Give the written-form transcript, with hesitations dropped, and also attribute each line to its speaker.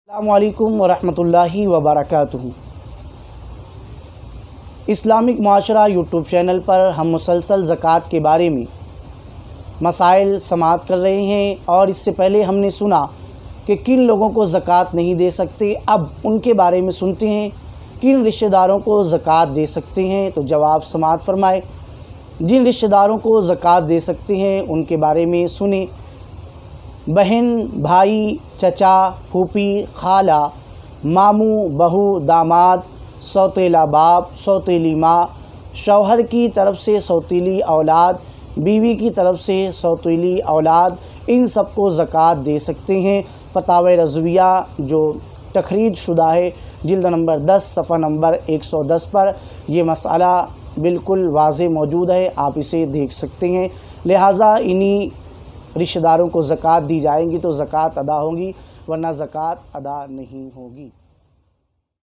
Speaker 1: अस्सलामु अलैकुम वरहमतुल्लाहि वबरकातुहू। इस्लामिक मुआशरा यूट्यूब चैनल पर हम मुसलसल ज़कात के बारे में मसाइल समाअत कर रहे हैं और इससे पहले हमने सुना कि किन लोगों को ज़कात नहीं दे सकते। अब उनके बारे में सुनते हैं, किन रिश्तेदारों को ज़कात दे सकते हैं। तो जवाब समाअत फरमाए। जिन रिश्तेदारों को ज़कात दे सकते हैं उनके बारे में सुने। बहन, भाई, चचा, फूफी, खाला, मामू, बहू, दामाद, सौतेला बाप, सौतेली माँ, शौहर की तरफ से सौतीली औलाद, बीवी की तरफ से सौतीली औलाद, इन सब को ज़कात दे सकते हैं। फ़तावा रज़विया जो तखरीज शुदा है जिल्द नंबर 10 सफ़ा नंबर 110 पर यह मसला बिल्कुल वाज़े मौजूद है, आप इसे देख सकते हैं। लिहाजा इन्हीं रिश्तेदारों को ज़कात दी जाएंगी तो ज़कात अदा होगी, वरना ज़कात अदा नहीं होगी।